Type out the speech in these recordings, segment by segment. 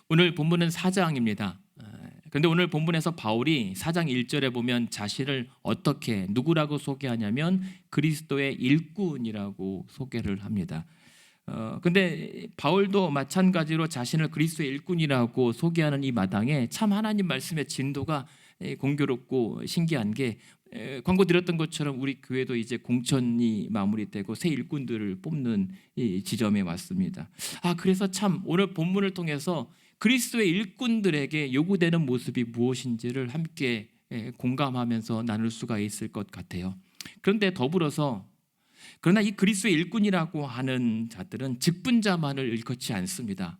오늘 본문은 4장입니다. 그런데 오늘 본문에서 바울이 4장 1절에 보면 자신을 어떻게 누구라고 소개하냐면 그리스도의 일꾼이라고 소개를 합니다. 근데 바울도 마찬가지로 자신을 그리스도의 일꾼이라고 소개하는 이 마당에 참 하나님 말씀의 진도가 공교롭고 신기한 게, 광고 드렸던 것처럼 우리 교회도 이제 공천이 마무리되고 새 일꾼들을 뽑는 이 지점에 왔습니다. 그래서 참 오늘 본문을 통해서 그리스도의 일꾼들에게 요구되는 모습이 무엇인지를 함께 공감하면서 나눌 수가 있을 것 같아요. 그런데 더불어서 그러나 이 그리스도의 일꾼이라고 하는 자들은 직분자만을 일컫지 않습니다.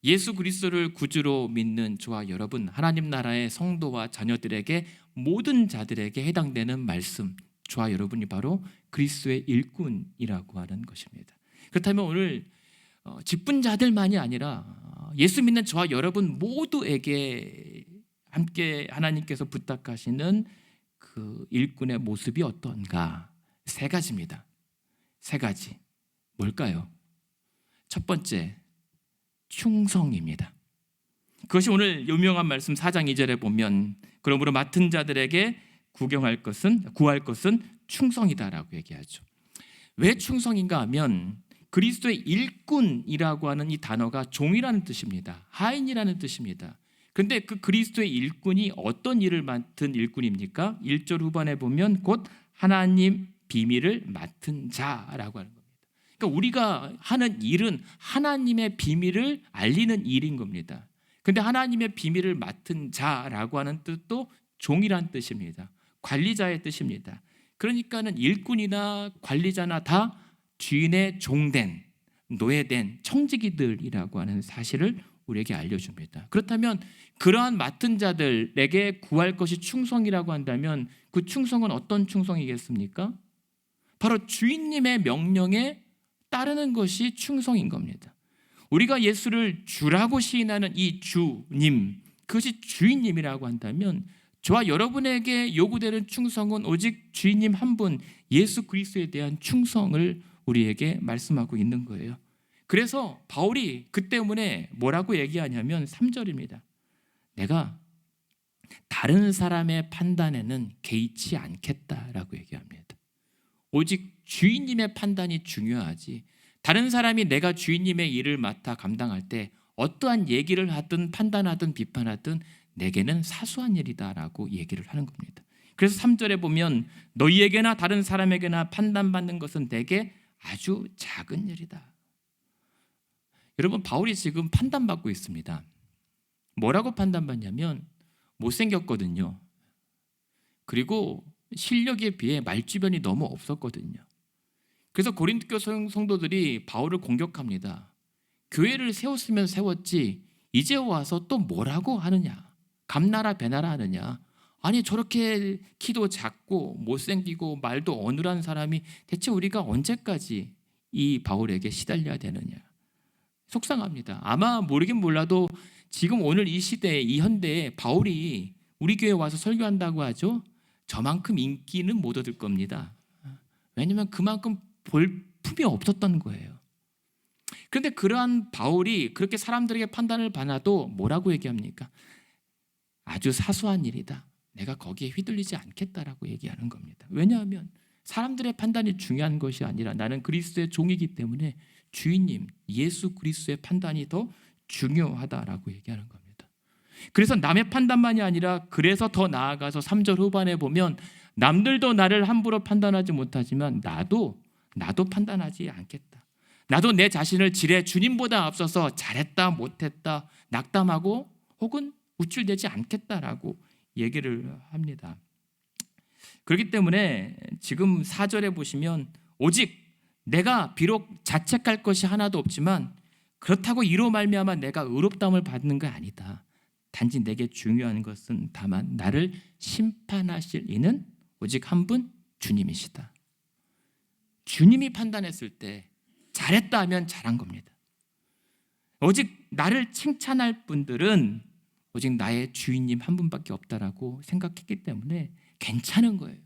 예수 그리스도를 구주로 믿는 저와 여러분, 하나님 나라의 성도와 자녀들에게, 모든 자들에게 해당되는 말씀, 저와 여러분이 바로 그리스도의 일꾼이라고 하는 것입니다. 그렇다면 오늘 직분자들만이 아니라 예수 믿는 저와 여러분 모두에게 함께 하나님께서 부탁하시는 그 일꾼의 모습이 어떤가? 세 가지입니다. 세 가지. 뭘까요? 첫 번째, 충성입니다. 그것이 오늘 유명한 말씀 4장 2절에 보면, 그러므로 맡은 자들에게 구할 것은 충성이다라고 얘기하죠. 왜 충성인가 하면 그리스도의 일꾼이라고 하는 이 단어가 종이라는 뜻입니다. 하인이라는 뜻입니다. 그런데 그 그리스도의 일꾼이 어떤 일을 맡은 일꾼입니까? 1절 후반에 보면 곧 하나님 비밀을 맡은 자라고 하는 겁니다. 그러니까 우리가 하는 일은 하나님의 비밀을 알리는 일인 겁니다. 그런데 하나님의 비밀을 맡은 자라고 하는 뜻도 종이란 뜻입니다. 관리자의 뜻입니다. 그러니까는 일꾼이나 관리자나 다 주인의 종된, 노예된 청지기들이라고 하는 사실을 우리에게 알려줍니다. 그렇다면 그러한 맡은 자들에게 구할 것이 충성이라고 한다면 그 충성은 어떤 충성이겠습니까? 바로 주인님의 명령에 따르는 것이 충성인 겁니다. 우리가 예수를 주라고 시인하는 이 주님, 그것이 주인님이라고 한다면 저와 여러분에게 요구되는 충성은 오직 주인님 한 분, 예수 그리스도에 대한 충성을 우리에게 말씀하고 있는 거예요. 그래서 바울이 그 때문에 뭐라고 얘기하냐면 3절입니다. 내가 다른 사람의 판단에는 개의치 않겠다라고 얘기합니다. 오직 주인님의 판단이 중요하지, 다른 사람이 내가 주인님의 일을 맡아 감당할 때 어떠한 얘기를 하든 판단하든 비판하든 내게는 사소한 일이다라고 얘기를 하는 겁니다. 그래서 3절에 보면 너희에게나 다른 사람에게나 판단받는 것은 내게 아주 작은 일이다. 여러분, 바울이 지금 판단받고 있습니다. 뭐라고 판단받냐면 못생겼거든요. 그리고 실력에 비해 말주변이 너무 없었거든요. 그래서 고린도 성도들이 바울을 공격합니다. 교회를 세웠으면 세웠지 이제 와서 또 뭐라고 하느냐, 감나라 배나라 하느냐, 아니 저렇게 키도 작고 못생기고 말도 어눌한 사람이 대체 우리가 언제까지 이 바울에게 시달려야 되느냐. 속상합니다. 아마 모르긴 몰라도 지금 오늘 이 시대에, 이 현대에 바울이 우리 교회에 와서 설교한다고 하죠, 저만큼 인기는 못 얻을 겁니다. 왜냐하면 그만큼 볼품이 없었던 거예요. 그런데 그러한 바울이 그렇게 사람들에게 판단을 받아도 뭐라고 얘기합니까? 아주 사소한 일이다, 내가 거기에 휘둘리지 않겠다라고 얘기하는 겁니다. 왜냐하면 사람들의 판단이 중요한 것이 아니라 나는 그리스도의 종이기 때문에 주인님 예수 그리스도의 판단이 더 중요하다라고 얘기하는 겁니다. 그래서 남의 판단만이 아니라, 그래서 더 나아가서 3절 후반에 보면 남들도 나를 함부로 판단하지 못하지만 나도 판단하지 않겠다. 나도 내 자신을 지레 주님보다 앞서서 잘했다 못했다 낙담하고 혹은 우쭐대지 않겠다라고 얘기를 합니다. 그렇기 때문에 지금 4절에 보시면 오직 내가 비록 자책할 것이 하나도 없지만 그렇다고 이로 말미암아 내가 의롭다함을 받는 게 아니다. 단지 내게 중요한 것은 다만 나를 심판하실 이는 오직 한 분, 주님이시다. 주님이 판단했을 때 잘했다 하면 잘한 겁니다. 오직 나를 칭찬할 분들은 오직 나의 주인님 한 분밖에 없다라고 생각했기 때문에 괜찮은 거예요.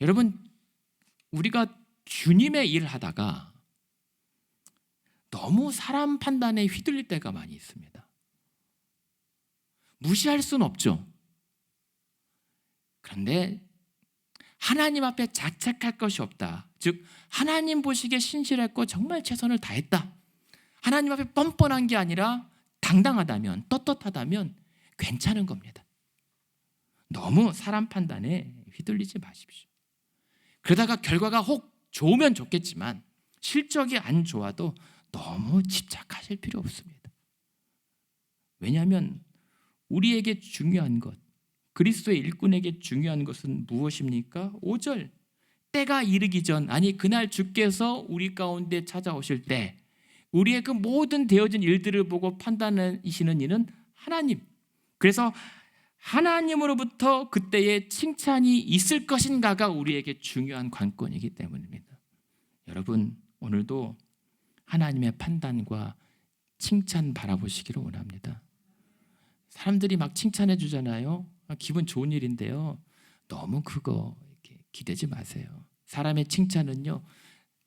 여러분, 우리가 주님의 일을 하다가 너무 사람 판단에 휘둘릴 때가 많이 있습니다. 무시할 수는 없죠. 그런데 하나님 앞에 자책할 것이 없다. 즉 하나님 보시기에 신실했고 정말 최선을 다했다. 하나님 앞에 뻔뻔한 게 아니라 당당하다면, 떳떳하다면 괜찮은 겁니다. 너무 사람 판단에 휘둘리지 마십시오. 그러다가 결과가 혹 좋으면 좋겠지만 실적이 안 좋아도 너무 집착하실 필요 없습니다. 왜냐하면 우리에게 중요한 것, 그리스도의 일꾼에게 중요한 것은 무엇입니까? 5절, 때가 이르기 전, 아니 그날 주께서 우리 가운데 찾아오실 때 우리의 그 모든 되어진 일들을 보고 판단하시는 이는 하나님. 그래서 하나님으로부터 그때의 칭찬이 있을 것인가가 우리에게 중요한 관건이기 때문입니다. 여러분, 오늘도 하나님의 판단과 칭찬 바라보시기를 원합니다. 사람들이 막 칭찬해 주잖아요. 기분 좋은 일인데요. 너무 그거 이렇게 기대지 마세요. 사람의 칭찬은요,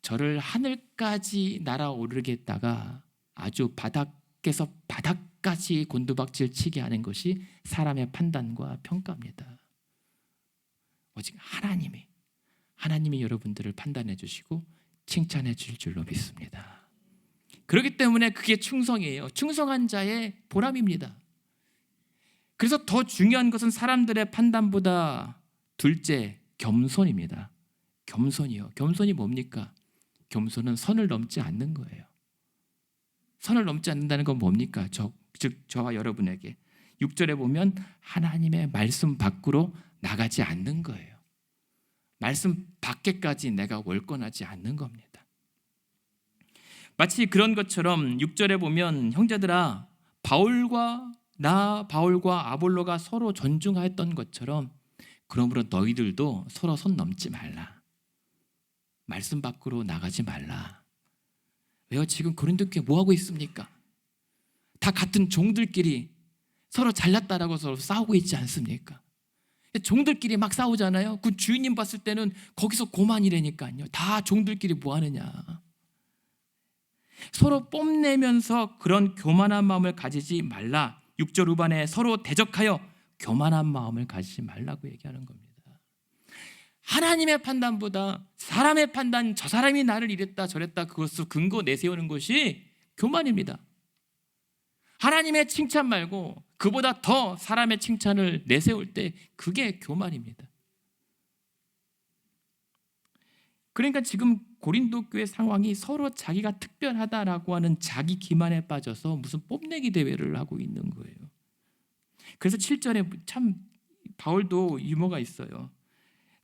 저를 하늘까지 날아오르겠다가 아주 바닥에서 바닥까지 곤두박질 치게 하는 것이 사람의 판단과 평가입니다. 오직 하나님이 여러분들을 판단해 주시고 칭찬해 줄 줄로 믿습니다. 그렇기 때문에 그게 충성이에요. 충성한 자의 보람입니다. 그래서 더 중요한 것은 사람들의 판단보다 둘째, 겸손입니다. 겸손이요. 겸손이 뭡니까? 겸손은 선을 넘지 않는 거예요. 선을 넘지 않는다는 건 뭡니까? 즉 저와 여러분에게 6절에 보면 하나님의 말씀 밖으로 나가지 않는 거예요. 말씀 밖에까지 내가 월권하지 않는 겁니다. 마치 그런 것처럼 6절에 보면 형제들아, 바울과 아볼로가 서로 존중하였던 것처럼 그러므로 너희들도 서로 선 넘지 말라. 말씀 밖으로 나가지 말라. 왜요? 지금 고린도 교회 뭐 하고 있습니까? 다 같은 종들끼리 서로 잘났다라고 서로 싸우고 있지 않습니까? 종들끼리 막 싸우잖아요. 그 주인님 봤을 때는 거기서 고만이라니까요. 다 종들끼리 뭐 하느냐. 서로 뽐내면서 그런 교만한 마음을 가지지 말라. 6절 후반에 서로 대적하여 교만한 마음을 가지지 말라고 얘기하는 겁니다. 하나님의 판단보다 사람의 판단, 저 사람이 나를 이랬다 저랬다 그것을 근거 내세우는 것이 교만입니다. 하나님의 칭찬 말고 그보다 더 사람의 칭찬을 내세울 때 그게 교만입니다. 그러니까 지금 고린도 교회 상황이 서로 자기가 특별하다라고 하는 자기 기만에 빠져서 무슨 뽐내기 대회를 하고 있는 거예요. 그래서 7절에 참 바울도 유머가 있어요.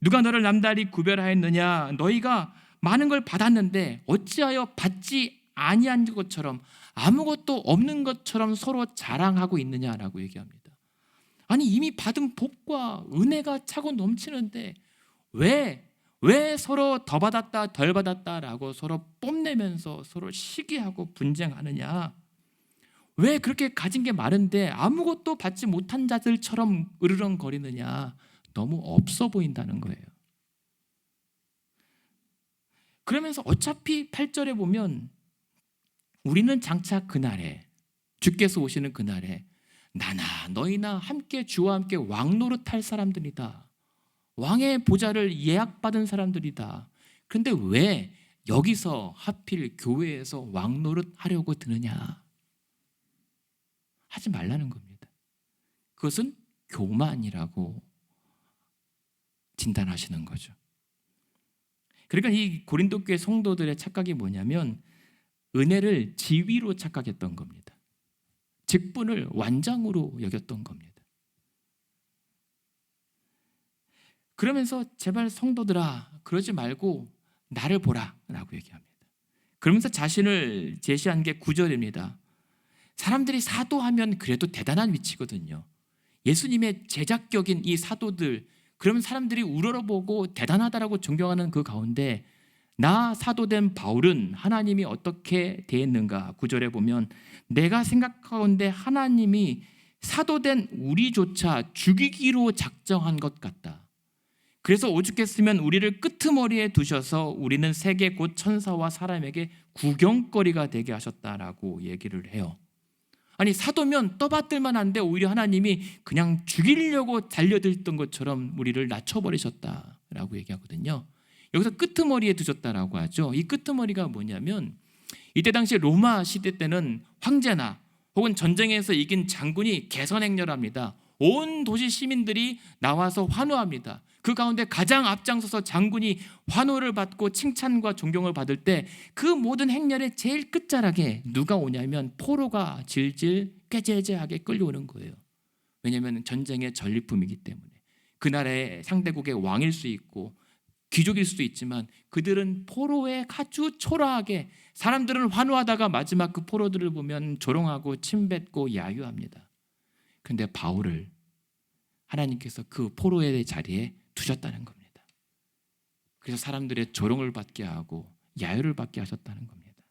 누가 너를 남달리 구별하였느냐? 너희가 많은 걸 받았는데 어찌하여 받지 아니한 것처럼 아무것도 없는 것처럼 서로 자랑하고 있느냐라고 얘기합니다. 아니 이미 받은 복과 은혜가 차고 넘치는데 왜 서로 더 받았다 덜 받았다라고 서로 뽐내면서 서로 시기하고 분쟁하느냐? 왜 그렇게 가진 게 많은데 아무것도 받지 못한 자들처럼 으르렁거리느냐? 너무 없어 보인다는 거예요. 그러면서 어차피 8절에 보면 우리는 장차 그날에 주께서 오시는 그날에 나나 너희나 함께 주와 함께 왕노릇할 사람들이다. 왕의 보좌를 예약받은 사람들이다. 그런데 왜 여기서 하필 교회에서 왕노릇 하려고 드느냐? 하지 말라는 겁니다. 그것은 교만이라고 진단하시는 거죠. 그러니까 이 고린도 교회 성도들의 착각이 뭐냐면 은혜를 지위로 착각했던 겁니다. 직분을 완장으로 여겼던 겁니다. 그러면서 제발 성도들아 그러지 말고 나를 보라 라고 얘기합니다. 그러면서 자신을 제시한 게 9절입니다. 사람들이 사도하면 그래도 대단한 위치거든요. 예수님의 제자격인 이 사도들, 그러면 사람들이 우러러보고 대단하다라고 존경하는 그 가운데 나 사도된 바울은 하나님이 어떻게 대했는가? 9절에 보면 내가 생각하건대 하나님이 사도된 우리조차 죽이기로 작정한 것 같다. 그래서 오죽했으면 우리를 끄트머리에 두셔서 우리는 세계 곧 천사와 사람에게 구경거리가 되게 하셨다라고 얘기를 해요. 아니, 사도면 떠받들만 한데 오히려 하나님이 그냥 죽이려고 달려들던 것처럼 우리를 낮춰버리셨다라고 얘기하거든요. 여기서 끄트머리에 두셨다라고 하죠. 이 끄트머리가 뭐냐면, 이때 당시 로마 시대 때는 황제나 혹은 전쟁에서 이긴 장군이 개선행렬합니다. 온 도시 시민들이 나와서 환호합니다. 그 가운데 가장 앞장서서 장군이 환호를 받고 칭찬과 존경을 받을 때 그 모든 행렬의 제일 끝자락에 누가 오냐면 포로가 질질 꾀재재하게 끌려오는 거예요. 왜냐하면 전쟁의 전리품이기 때문에. 그 나라의 상대국의 왕일 수 있고 귀족일 수도 있지만 그들은 포로에 아주 초라하게, 사람들은 환호하다가 마지막 그 포로들을 보면 조롱하고 침뱉고 야유합니다. 그런데 바울을 하나님께서 그 포로의 자리에 두셨다는 겁니다. 그래서 사람들의 조롱을 받게 하고 야유를 받게 하셨다는 겁니다.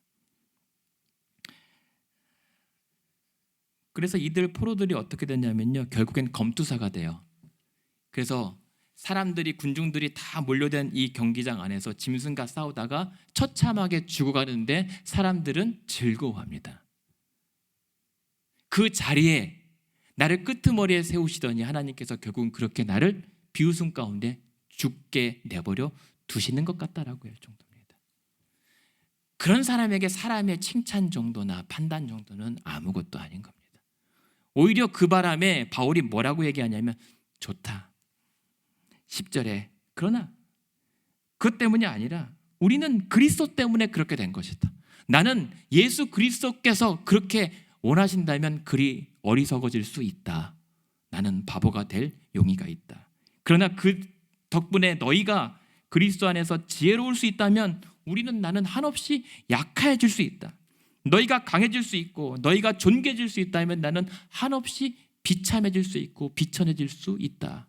그래서 이들 포로들이 어떻게 됐냐면요, 결국엔 검투사가 돼요. 그래서 사람들이, 군중들이 다 몰려든 이 경기장 안에서 짐승과 싸우다가 처참하게 죽어가는데 사람들은 즐거워합니다. 그 자리에 나를 끄트머리에 세우시더니 하나님께서 결국은 그렇게 나를 비웃음 가운데 죽게 내버려 두시는 것 같다라고 할 정도입니다. 그런 사람에게 사람의 칭찬 정도나 판단 정도는 아무것도 아닌 겁니다. 오히려 그 바람에 바울이 뭐라고 얘기하냐면, 좋다. 10절에 그러나 그것 때문이 아니라 우리는 그리스도 때문에 그렇게 된 것이다. 나는 예수 그리스도께서 그렇게 원하신다면 그리 어리석어질 수 있다. 나는 바보가 될 용의가 있다. 그러나 그 덕분에 너희가 그리스도 안에서 지혜로울 수 있다면 나는 한없이 약해질 수 있다. 너희가 강해질 수 있고 너희가 존귀해질 수 있다면 나는 한없이 비참해질 수 있고 비천해질 수 있다.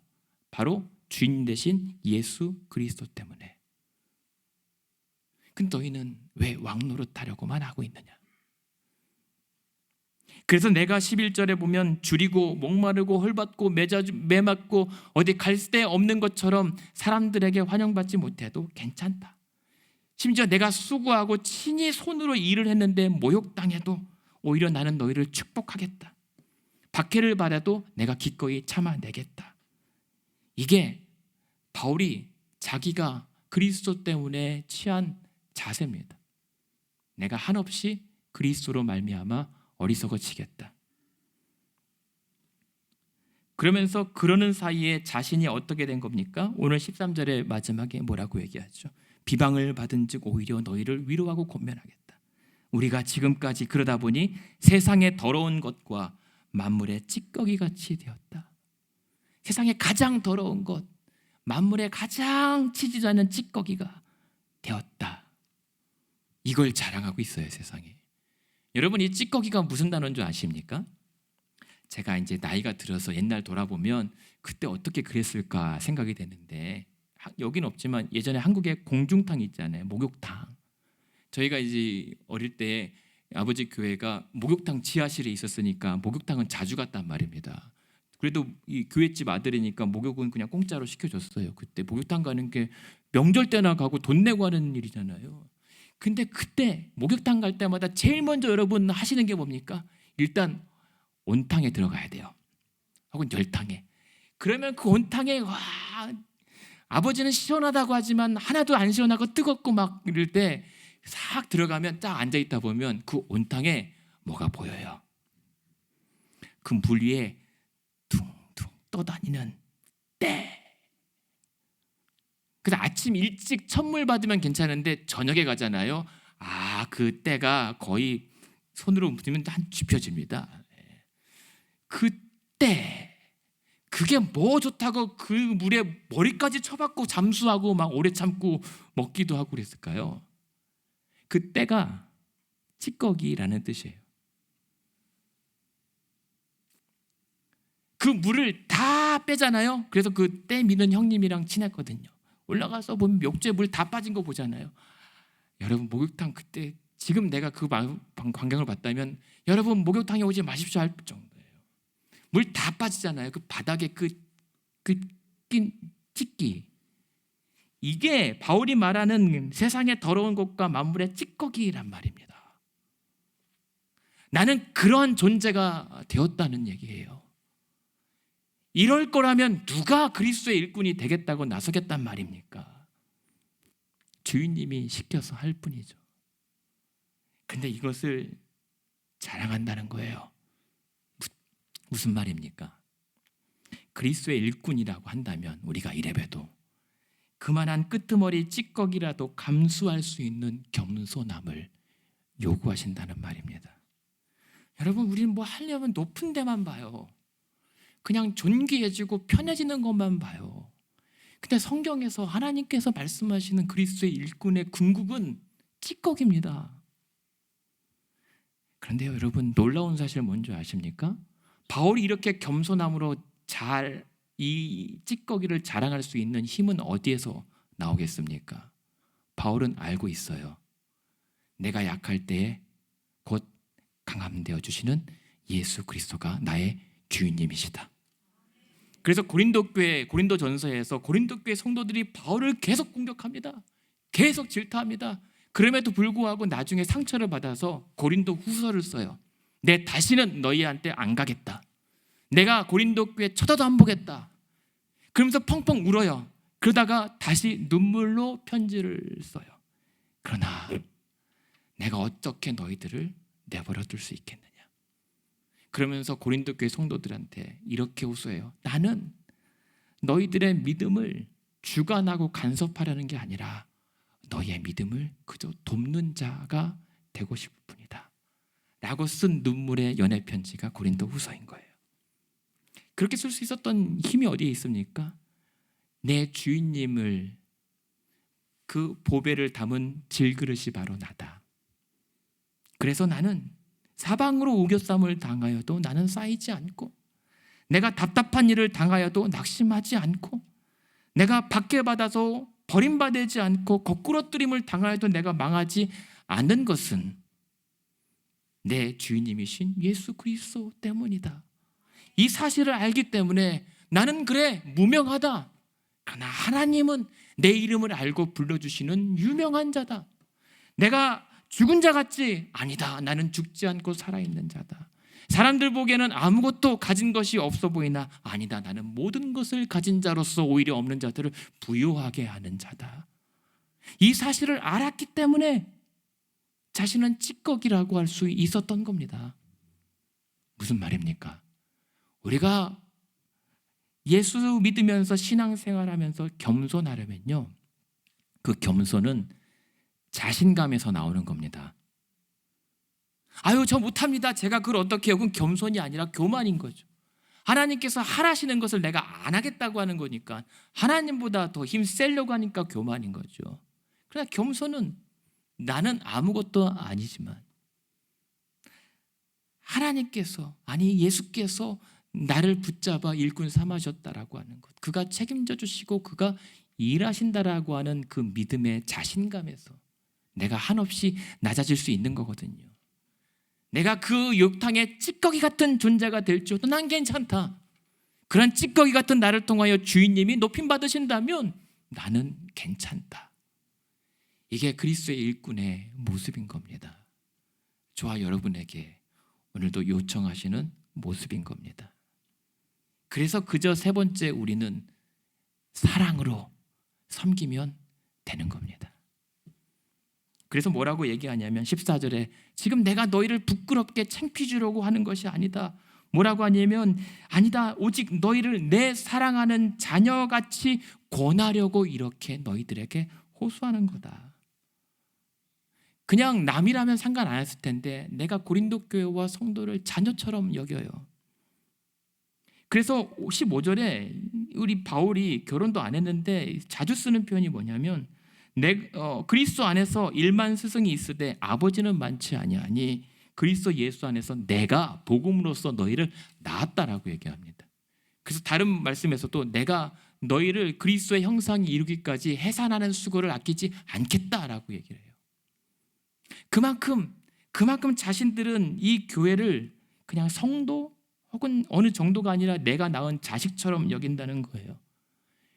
바로 주인 되신 예수 그리스도 때문에. 근데 너희는 왜 왕노릇하려고만 하고 있느냐? 그래서 내가 11절에 보면 줄이고 목마르고 헐벗고 매맞고 어디 갈 데 없는 것처럼 사람들에게 환영받지 못해도 괜찮다. 심지어 내가 수고하고 친히 손으로 일을 했는데 모욕당해도 오히려 나는 너희를 축복하겠다. 박해를 받아도 내가 기꺼이 참아내겠다. 이게 바울이 자기가 그리스도 때문에 취한 자세입니다. 내가 한없이 그리스도로 말미암아 어리석어지겠다. 그러면서 그러는 사이에 자신이 어떻게 된 겁니까? 오늘 13절의 마지막에 뭐라고 얘기하죠? 비방을 받은 즉 오히려 너희를 위로하고 권면하겠다. 우리가 지금까지 그러다 보니 세상의 더러운 것과 만물의 찌꺼기같이 되었다. 세상에 가장 더러운 것, 만물에 가장 치지 않는 찌꺼기가 되었다. 이걸 자랑하고 있어요, 세상에. 여러분, 이 찌꺼기가 무슨 단어인 줄 아십니까? 제가 이제 나이가 들어서 옛날 돌아보면 그때 어떻게 그랬을까 생각이 되는데, 여긴 없지만 예전에 한국에 공중탕 있잖아요, 목욕탕. 저희가 이제 어릴 때 아버지 교회가 목욕탕 지하실에 있었으니까 목욕탕은 자주 갔단 말입니다. 그래도 이 교회집 아들이니까 목욕은 그냥 공짜로 시켜줬어요. 그때 목욕탕 가는 게 명절 때나 가고 돈 내고 하는 일이잖아요. 근데 그때 목욕탕 갈 때마다 제일 먼저 여러분 하시는 게 뭡니까? 일단 온탕에 들어가야 돼요. 혹은 열탕에. 그러면 그 온탕에 와, 아버지는 시원하다고 하지만 하나도 안 시원하고 뜨겁고 막 이럴 때 싹 들어가면 딱 앉아있다 보면 그 온탕에 뭐가 보여요. 그 물 위에 둥둥 떠다니는 때. 그래서 아침 일찍 첫물 받으면 괜찮은데 저녁에 가잖아요. 그 때가 거의 손으로 묻으면 한 쥐펴집니다. 그때 그게 뭐 좋다고 그 물에 머리까지 쳐박고 잠수하고 막 오래 참고 먹기도 하고 그랬을까요? 그 때가 찌꺼기라는 뜻이에요. 그 물을 다 빼잖아요. 그래서 그 때 미는 형님이랑 친했거든요. 올라가서 보면 목조에 물 다 빠진 거 보잖아요. 여러분, 목욕탕 그때 지금 내가 그 광경을 봤다면 여러분 목욕탕에 오지 마십시오 할 정도예요. 물 다 빠지잖아요. 그 바닥에 그 낀 찌끼. 이게 바울이 말하는 세상의 더러운 것과 만물의 찌꺼기란 말입니다. 나는 그런 존재가 되었다는 얘기예요. 이럴 거라면 누가 그리스도의 일꾼이 되겠다고 나서겠단 말입니까? 주인님이 시켜서 할 뿐이죠. 근데 이것을 자랑한다는 거예요. 무슨 말입니까? 그리스도의 일꾼이라고 한다면 우리가 이래봬도 그만한 끄트머리 찌꺼기라도 감수할 수 있는 겸손함을 요구하신다는 말입니다. 여러분, 우리는 뭐 하려면 높은 데만 봐요. 그냥 존귀해지고 편해지는 것만 봐요. 근데 성경에서 하나님께서 말씀하시는 그리스도의 일꾼의 궁극은 찌꺼기입니다. 그런데 여러분, 놀라운 사실 뭔지 아십니까? 바울이 이렇게 겸손함으로 이 찌꺼기를 자랑할 수 있는 힘은 어디에서 나오겠습니까? 바울은 알고 있어요. 내가 약할 때에 곧 강함 되어 주시는 예수 그리스도가 나의 주인님이시다. 그래서 고린도전서에서 고린도 교회 성도들이 바울을 계속 공격합니다. 계속 질타합니다. 그럼에도 불구하고 나중에 상처를 받아서 고린도 후서를 써요. 내 다시는 너희한테 안 가겠다. 내가 고린도 교회 쳐다도 안 보겠다. 그러면서 펑펑 울어요. 그러다가 다시 눈물로 편지를 써요. 그러나 내가 어떻게 너희들을 내버려 둘 수 있겠느냐. 그러면서 고린도 교회 성도들한테 이렇게 호소해요. 나는 너희들의 믿음을 주관하고 간섭하려는 게 아니라 너희의 믿음을 그저 돕는 자가 되고 싶을 뿐이다 라고 쓴 눈물의 연애 편지가 고린도 후서인 거예요. 그렇게 쓸 수 있었던 힘이 어디에 있습니까? 내 주인님을, 그 보배를 담은 질그릇이 바로 나다. 그래서 나는 사방으로 우겨쌈을 당하여도 나는 쌓이지 않고, 내가 답답한 일을 당하여도 낙심하지 않고, 내가 박해받아서 버림받지 않고 거꾸러뜨림을 당하여도 내가 망하지 않는 것은 내 주인님이신 예수 그리스도 때문이다. 이 사실을 알기 때문에 나는 그래 무명하다. 그러나 하나님은 내 이름을 알고 불러주시는 유명한 자다. 내가 죽은 자 같지? 아니다. 나는 죽지 않고 살아있는 자다. 사람들 보기에는 아무것도 가진 것이 없어 보이나 아니다. 나는 모든 것을 가진 자로서 오히려 없는 자들을 부유하게 하는 자다. 이 사실을 알았기 때문에 자신은 찌꺼기라고 할 수 있었던 겁니다. 무슨 말입니까? 우리가 예수 믿으면서 신앙생활하면서 겸손하려면요, 그 겸손은 자신감에서 나오는 겁니다. 아유, 저 못합니다. 제가 그걸 어떻게 해요? 그건 겸손이 아니라 교만인 거죠. 하나님께서 하라시는 것을 내가 안 하겠다고 하는 거니까 하나님보다 더 힘세려고 하니까 교만인 거죠. 그러나 겸손은 나는 아무것도 아니지만 하나님께서, 아니 예수께서 나를 붙잡아 일꾼 삼으셨다라고 하는 것, 그가 책임져 주시고 그가 일하신다라고 하는 그 믿음의 자신감에서 내가 한없이 낮아질 수 있는 거거든요. 내가 그 욕탕의 찌꺼기 같은 존재가 될지라도 난 괜찮다. 그런 찌꺼기 같은 나를 통하여 주인님이 높임 받으신다면 나는 괜찮다. 이게 그리스도의 일꾼의 모습인 겁니다. 저와 여러분에게 오늘도 요청하시는 모습인 겁니다. 그래서 그저 세 번째, 우리는 사랑으로 섬기면 되는 겁니다. 그래서 뭐라고 얘기하냐면 14절에 지금 내가 너희를 부끄럽게 창피 주려고 하는 것이 아니다. 뭐라고 하냐면 아니다. 오직 너희를 내 사랑하는 자녀같이 권하려고 이렇게 너희들에게 호소하는 거다. 그냥 남이라면 상관 안 했을 텐데 내가 고린도 교회와 성도를 자녀처럼 여겨요. 그래서 15절에 우리 바울이 결혼도 안 했는데 자주 쓰는 표현이 뭐냐면 그리스도 안에서 1만 스승이 있으되 아버지는 많지 아니하니 그리스도 예수 안에서 내가 복음으로써 너희를 낳았다라고 얘기합니다. 그래서 다른 말씀에서도 내가 너희를 그리스도의 형상이 이루기까지 해산하는 수고를 아끼지 않겠다라고 얘기를 해요. 그만큼 자신들은 이 교회를 그냥 성도 혹은 어느 정도가 아니라 내가 낳은 자식처럼 여긴다는 거예요.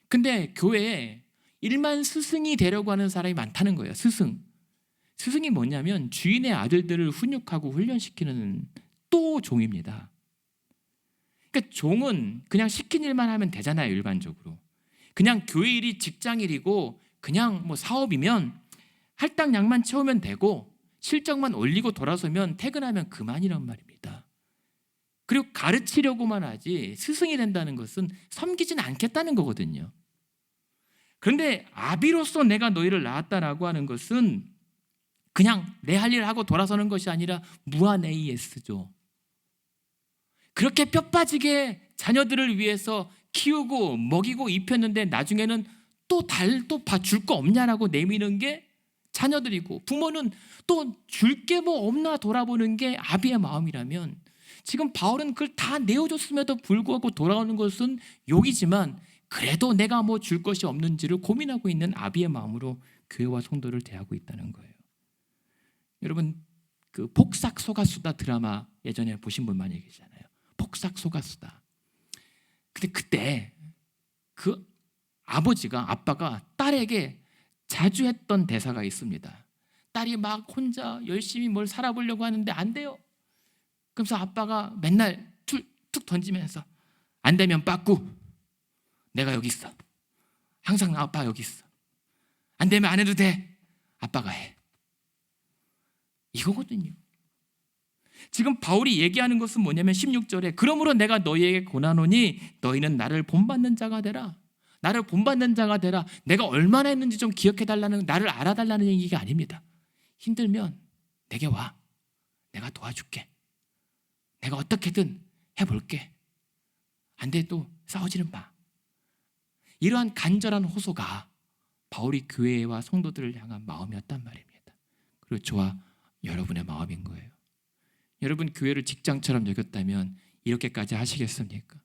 근데 교회에 일만 스승이 되려고 하는 사람이 많다는 거예요. 스승이 뭐냐면 주인의 아들들을 훈육하고 훈련시키는 또 종입니다. 그러니까 종은 그냥 시킨 일만 하면 되잖아요. 일반적으로 그냥 교회 일이 직장 일이고 그냥 뭐 사업이면 할당량만 채우면 되고 실적만 올리고 돌아서면 퇴근하면 그만이란 말입니다. 그리고 가르치려고만 하지 스승이 된다는 것은 섬기진 않겠다는 거거든요. 그런데 아비로서 내가 너희를 낳았다라고 하는 것은 그냥 내 할 일 하고 돌아서는 것이 아니라 무한 AS죠. 그렇게 뼈 빠지게 자녀들을 위해서 키우고 먹이고 입혔는데 나중에는 또 줄 거 없냐라고 내미는 게 자녀들이고, 부모는 또 줄 게 뭐 없나 돌아보는 게 아비의 마음이라면, 지금 바울은 그걸 다 내어줬음에도 불구하고 돌아오는 것은 욕이지만 그래도 내가 뭐 줄 것이 없는지를 고민하고 있는 아비의 마음으로 교회와 성도를 대하고 있다는 거예요. 여러분, 그 폭삭 소가수다 드라마 예전에 보신 분 많이 계시잖아요. 폭삭 소가수다. 근데 그때 그 아빠가 딸에게 자주 했던 대사가 있습니다. 딸이 막 혼자 열심히 뭘 살아보려고 하는데 안 돼요. 그래서 아빠가 맨날 툭 던지면서 안 되면 빠꾸, 내가 여기 있어. 항상 아빠 여기 있어. 안 되면 안 해도 돼. 아빠가 해. 이거거든요. 지금 바울이 얘기하는 것은 뭐냐면 16절에 그러므로 내가 너희에게 권하노니 너희는 나를 본받는 자가 되라. 나를 본받는 자가 되라. 내가 얼마나 했는지 좀 기억해달라는, 나를 알아달라는 얘기가 아닙니다. 힘들면 내게 와. 내가 도와줄게. 내가 어떻게든 해볼게. 안 돼도 싸우지는 마. 이러한 간절한 호소가 바울이 교회와 성도들을 향한 마음이었단 말입니다. 그리고 저와 여러분의 마음인 거예요. 여러분, 교회를 직장처럼 여겼다면 이렇게까지 하시겠습니까?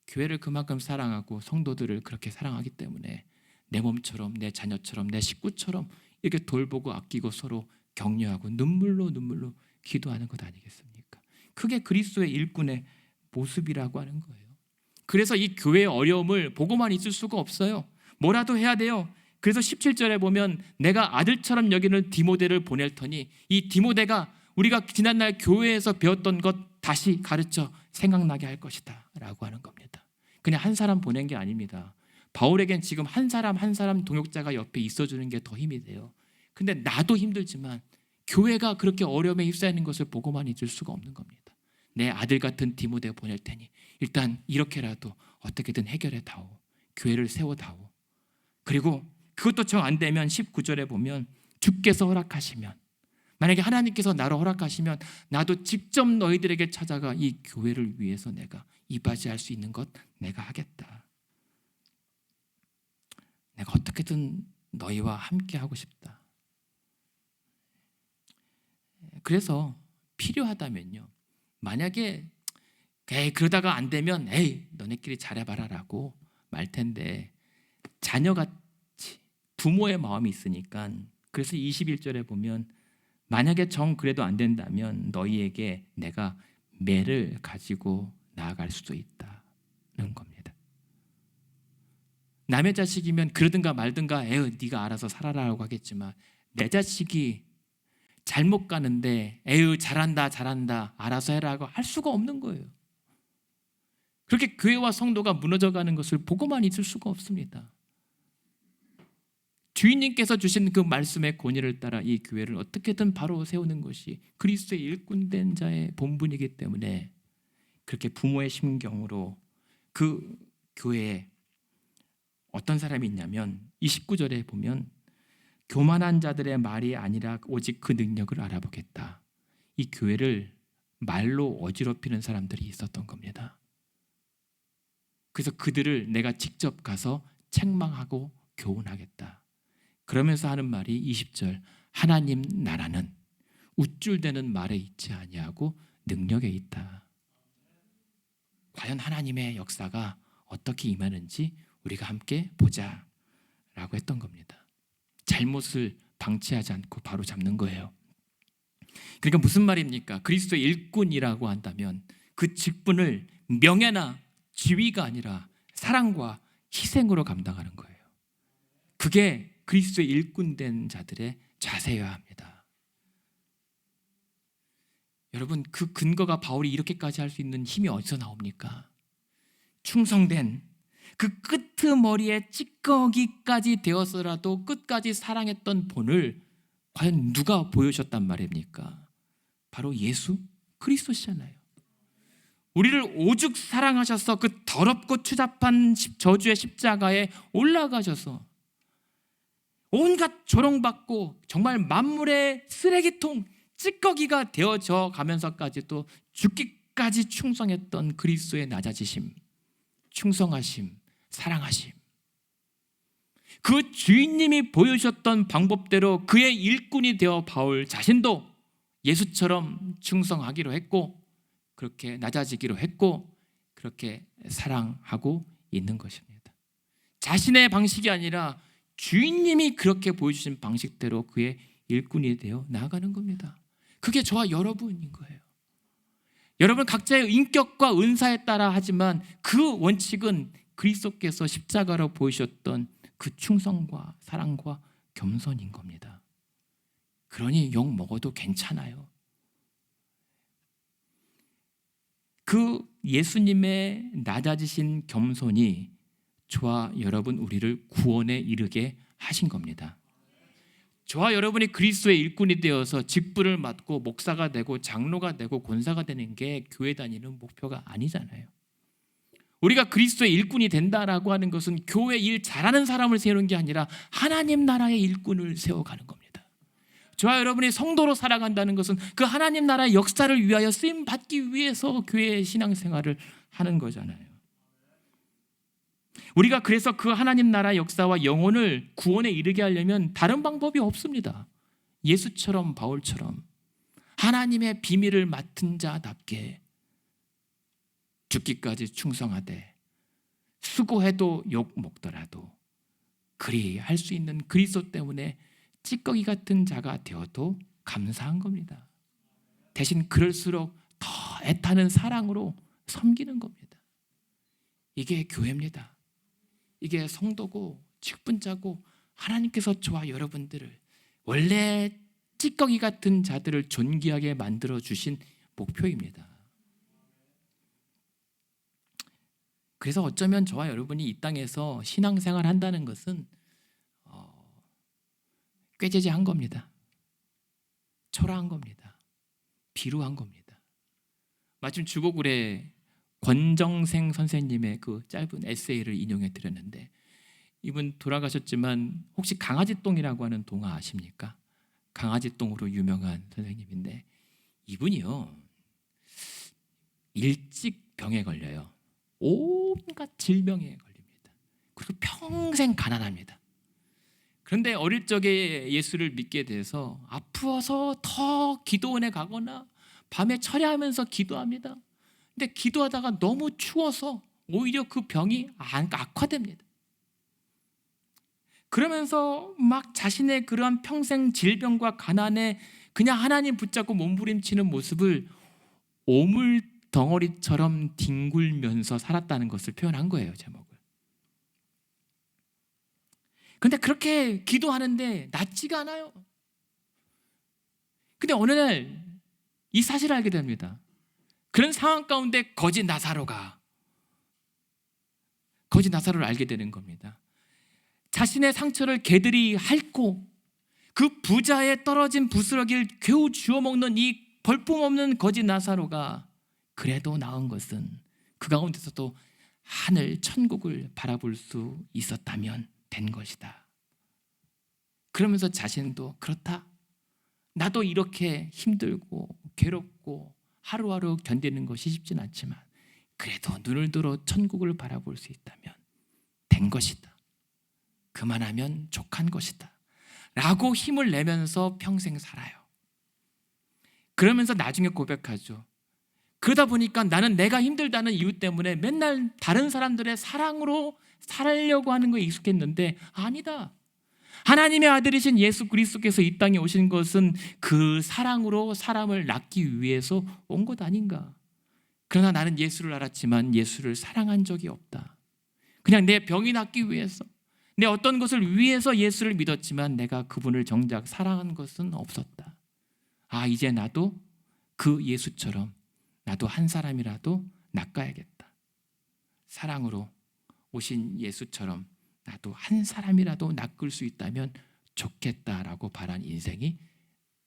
교회를 그만큼 사랑하고 성도들을 그렇게 사랑하기 때문에 내 몸처럼, 내 자녀처럼, 내 식구처럼 이렇게 돌보고 아끼고 서로 격려하고 눈물로 기도하는 것 아니겠습니까? 그게 그리스도의 일꾼의 모습이라고 하는 거예요. 그래서 이 교회의 어려움을 보고만 있을 수가 없어요. 뭐라도 해야 돼요. 그래서 17절에 보면 내가 아들처럼 여기는 디모데를 보낼 터니, 이 디모데가 우리가 지난날 교회에서 배웠던 것 다시 가르쳐 생각나게 할 것이다 라고 하는 겁니다. 그냥 한 사람 보낸 게 아닙니다. 바울에겐 지금 한 사람 동역자가 옆에 있어주는 게 더 힘이 돼요. 근데 나도 힘들지만 교회가 그렇게 어려움에 휩싸이는 것을 보고만 있을 수가 없는 겁니다. 내 아들 같은 디모데 보낼 테니 일단 이렇게라도 어떻게든 해결해 다오. 교회를 세워 다오. 그리고 그것도 정 안 되면 19절에 보면 주께서 허락하시면, 만약에 하나님께서 나로 허락하시면 나도 직접 너희들에게 찾아가 이 교회를 위해서 내가 이바지할 수 있는 것 내가 하겠다. 내가 어떻게든 너희와 함께 하고 싶다. 그래서 필요하다면요, 만약에 그러다가 안 되면 너네끼리 잘해봐라 라고 말 텐데, 자녀같이 부모의 마음이 있으니까, 그래서 21절에 보면 만약에 정 그래도 안 된다면 너희에게 내가 매를 가지고 나아갈 수도 있다는 겁니다. 남의 자식이면 그러든가 말든가 네가 알아서 살아라라고 하겠지만, 내 자식이 잘못 가는데 잘한다 알아서 해라고 할 수가 없는 거예요. 그렇게 교회와 성도가 무너져가는 것을 보고만 있을 수가 없습니다. 주인님께서 주신 그 말씀의 권위를 따라 이 교회를 어떻게든 바로 세우는 것이 그리스도의 일꾼된 자의 본분이기 때문에, 그렇게 부모의 심경으로 그 교회에 어떤 사람이 있냐면 29절에 보면 교만한 자들의 말이 아니라 오직 그 능력을 알아보겠다. 이 교회를 말로 어지럽히는 사람들이 있었던 겁니다. 그래서 그들을 내가 직접 가서 책망하고 교훈하겠다. 그러면서 하는 말이 20절, 하나님 나라는 우쭐대는 말에 있지 아니하고 능력에 있다. 과연 하나님의 역사가 어떻게 임하는지 우리가 함께 보자 라고 했던 겁니다. 잘못을 방치하지 않고 바로 잡는 거예요. 그러니까 무슨 말입니까? 그리스도의 일꾼이라고 한다면 그 직분을 명예나 지위가 아니라 사랑과 희생으로 감당하는 거예요. 그게 그리스도의 일꾼된 자들의 자세여야 합니다. 여러분, 그 근거가 바울이 이렇게까지 할 수 있는 힘이 어디서 나옵니까? 충성된 그 끄트머리에 찌꺼기까지 되어서라도 끝까지 사랑했던 본을 과연 누가 보여주셨단 말입니까? 바로 예수 그리스도시잖아요. 우리를 오죽 사랑하셔서 그 더럽고 추잡한 저주의 십자가에 올라가셔서 온갖 조롱받고 정말 만물의 쓰레기통 찌꺼기가 되어져 가면서까지도 죽기까지 충성했던 그리스도의 낮아지심, 충성하심, 사랑하심, 그 주인님이 보여주셨던 방법대로 그의 일꾼이 되어 바울 자신도 예수처럼 충성하기로 했고, 그렇게 낮아지기로 했고, 그렇게 사랑하고 있는 것입니다. 자신의 방식이 아니라 주인님이 그렇게 보여주신 방식대로 그의 일꾼이 되어 나아가는 겁니다. 그게 저와 여러분인 거예요. 여러분 각자의 인격과 은사에 따라 하지만 그 원칙은 그리스도께서 십자가로 보이셨던 그 충성과 사랑과 겸손인 겁니다. 그러니 욕 먹어도 괜찮아요. 그 예수님의 낮아지신 겸손이 저와 여러분 우리를 구원에 이르게 하신 겁니다. 저와 여러분이 그리스도의 일꾼이 되어서 직분을 맡고 목사가 되고 장로가 되고 권사가 되는 게 교회 다니는 목표가 아니잖아요. 우리가 그리스도의 일꾼이 된다라고 하는 것은 교회 일 잘하는 사람을 세우는 게 아니라 하나님 나라의 일꾼을 세워가는 겁니다. 저와 여러분이 성도로 살아간다는 것은 그 하나님 나라의 역사를 위하여 쓰임 받기 위해서 교회의 신앙생활을 하는 거잖아요. 우리가 그래서 그 하나님 나라 역사와 영혼을 구원에 이르게 하려면 다른 방법이 없습니다. 예수처럼 바울처럼 하나님의 비밀을 맡은 자답게 죽기까지 충성하되 수고해도 욕 먹더라도 그리 할 수 있는 그리스도 때문에 찌꺼기 같은 자가 되어도 감사한 겁니다. 대신 그럴수록 더 애타는 사랑으로 섬기는 겁니다. 이게 교회입니다. 이게 성도고 직분자고 하나님께서 저와 여러분들을 원래 찌꺼기 같은 자들을 존귀하게 만들어 주신 목표입니다. 그래서 어쩌면 저와 여러분이 이 땅에서 신앙생활 한다는 것은 꾀죄죄한 겁니다. 초라한 겁니다. 비루한 겁니다. 마침 주보글에 권정생 선생님의 그 짧은 에세이를 인용해 드렸는데, 이분 돌아가셨지만 혹시 강아지똥이라고 하는 동화 아십니까? 강아지똥으로 유명한 선생님인데, 이분이요 일찍 병에 걸려요. 온갖 질병에 걸립니다. 그리고 평생 가난합니다. 그런데 어릴 적에 예수를 믿게 돼서 아프어서 더 기도원에 가거나 밤에 철야하면서 기도합니다. 근데 기도하다가 너무 추워서 오히려 그 병이 악화됩니다. 그러면서 막 자신의 그러한 평생 질병과 가난에 그냥 하나님 붙잡고 몸부림치는 모습을 오물 덩어리처럼 뒹굴면서 살았다는 것을 표현한 거예요, 제목을. 근데 그렇게 기도하는데 낫지가 않아요. 근데 어느 날 이 사실을 알게 됩니다. 그런 상황 가운데 거지 나사로를 알게 되는 겁니다. 자신의 상처를 개들이 핥고 그 부자의 떨어진 부스러기를 겨우 주워 먹는 이 볼품없는 거지 나사로가 그래도 나은 것은 그 가운데서도 하늘 천국을 바라볼 수 있었다면 된 것이다. 그러면서 자신도 그렇다. 나도 이렇게 힘들고 괴롭고 하루하루 견디는 것이 쉽진 않지만 그래도 눈을 들어 천국을 바라볼 수 있다면 된 것이다. 그만하면 족한 것이다. 라고 힘을 내면서 평생 살아요. 그러면서 나중에 고백하죠. 그러다 보니까 나는 내가 힘들다는 이유 때문에 맨날 다른 사람들의 사랑으로 살려고 하는 거에 익숙했는데 아니다. 하나님의 아들이신 예수 그리스도께서 이 땅에 오신 것은 그 사랑으로 사람을 낳기 위해서 온 것 아닌가. 그러나 나는 예수를 알았지만 예수를 사랑한 적이 없다. 그냥 내 병이 낫기 위해서, 내 어떤 것을 위해서 예수를 믿었지만 내가 그분을 정작 사랑한 것은 없었다. 이제 나도 그 예수처럼 나도 한 사람이라도 낚아야겠다. 사랑으로 오신 예수처럼 나도 한 사람이라도 낚을 수 있다면 좋겠다라고 바란 인생이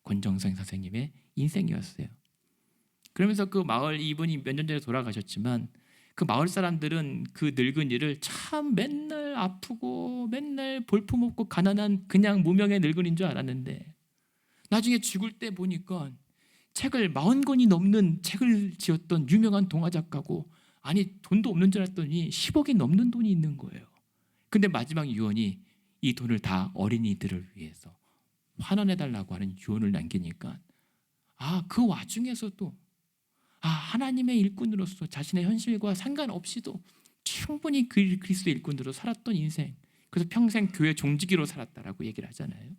권정성 선생님의 인생이었어요. 그러면서 그 마을, 이분이 몇 년 전에 돌아가셨지만 그 마을 사람들은 그 늙은이를 참 맨날 아프고 맨날 볼품없고 가난한 그냥 무명의 늙은이인 줄 알았는데 나중에 죽을 때 보니까 책을 40권이 넘는 책을 지었던 유명한 동화 작가고, 돈도 없는 줄 알았더니 10억이 넘는 돈이 있는 거예요. 근데 마지막 유언이 이 돈을 다 어린이들을 위해서 환원해달라고 하는 유언을 남기니까 그 와중에서도 하나님의 일꾼으로서 자신의 현실과 상관없이도 충분히 그리스도의 일꾼으로 살았던 인생, 그래서 평생 교회 종지기로 살았다라고 얘기를 하잖아요.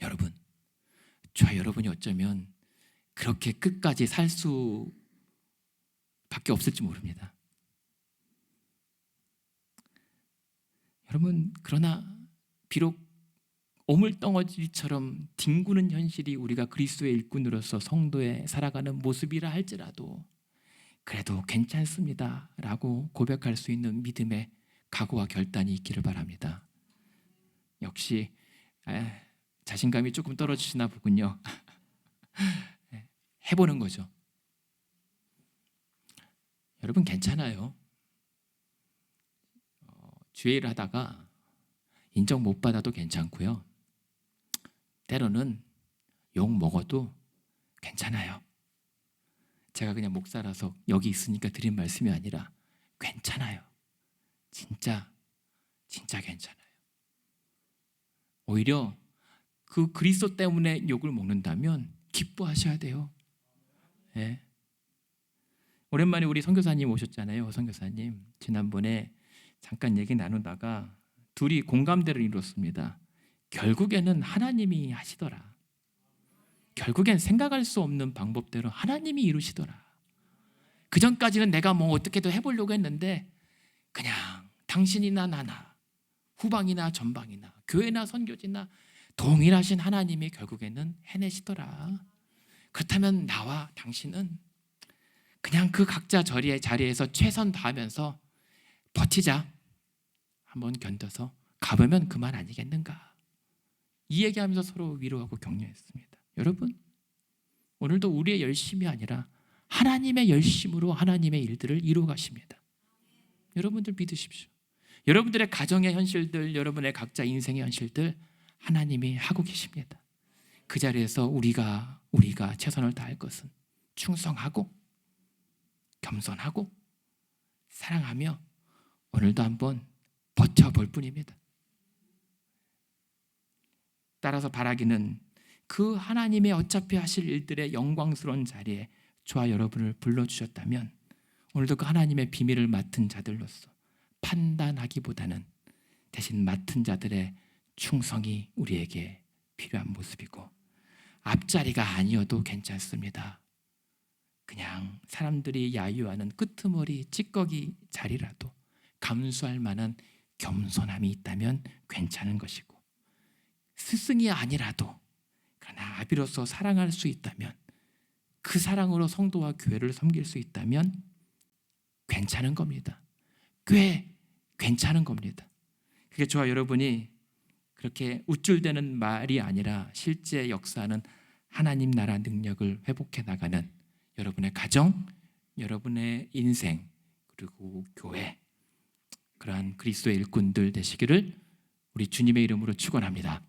여러분, 저와 여러분이 어쩌면 그렇게 끝까지 살 수밖에 없을지 모릅니다. 여러분, 그러나 비록 오물덩어리처럼 뒹구는 현실이 우리가 그리스도의 일꾼으로서 성도에 살아가는 모습이라 할지라도 그래도 괜찮습니다 라고 고백할 수 있는 믿음의 각오와 결단이 있기를 바랍니다. 역시 자신감이 조금 떨어지시나 보군요. 해보는 거죠. 여러분, 괜찮아요. 주의 일을 하다가 인정 못 받아도 괜찮고요. 때로는 욕 먹어도 괜찮아요. 제가 그냥 목사라서 여기 있으니까 드린 말씀이 아니라 괜찮아요. 진짜 괜찮아요. 오히려 그 그리스도 때문에 욕을 먹는다면 기뻐하셔야 돼요. 네. 오랜만에 우리 선교사님 오셨잖아요. 선교사님 지난번에 잠깐 얘기 나누다가 둘이 공감대를 이뤘습니다. 결국에는 하나님이 하시더라. 결국엔 생각할 수 없는 방법대로 하나님이 이루시더라. 그 전까지는 내가 뭐 어떻게든 해보려고 했는데 그냥 당신이나 나나 후방이나 전방이나 교회나 선교지나 동일하신 하나님이 결국에는 해내시더라. 그렇다면 나와 당신은 그냥 그 각자 자리에서 최선 다하면서 버티자. 한번 견뎌서 가보면 그만 아니겠는가. 이 얘기하면서 서로 위로하고 격려했습니다. 여러분, 오늘도 우리의 열심이 아니라 하나님의 열심으로 하나님의 일들을 이루어 가십니다. 여러분들 믿으십시오. 여러분들의 가정의 현실들, 여러분의 각자 인생의 현실들 하나님이 하고 계십니다. 그 자리에서 우리가 최선을 다할 것은 충성하고 겸손하고 사랑하며 오늘도 한번 버텨볼 뿐입니다. 따라서 바라기는 그 하나님의 어차피 하실 일들의 영광스러운 자리에 저와 여러분을 불러주셨다면 오늘도 그 하나님의 비밀을 맡은 자들로서 판단하기보다는 대신 맡은 자들의 충성이 우리에게 필요한 모습이고, 앞자리가 아니어도 괜찮습니다. 그냥 사람들이 야유하는 끄트머리 찌꺼기 자리라도 감수할 만한 겸손함이 있다면 괜찮은 것이고, 스승이 아니라도 그러나 아비로서 사랑할 수 있다면, 그 사랑으로 성도와 교회를 섬길 수 있다면 괜찮은 겁니다. 꽤 괜찮은 겁니다. 그게 저와 여러분이 그렇게 우쭐대는 말이 아니라 실제 역사하는 하나님 나라 능력을 회복해 나가는 여러분의 가정, 여러분의 인생, 그리고 교회, 그러한 그리스도의 일꾼들 되시기를 우리 주님의 이름으로 축원합니다.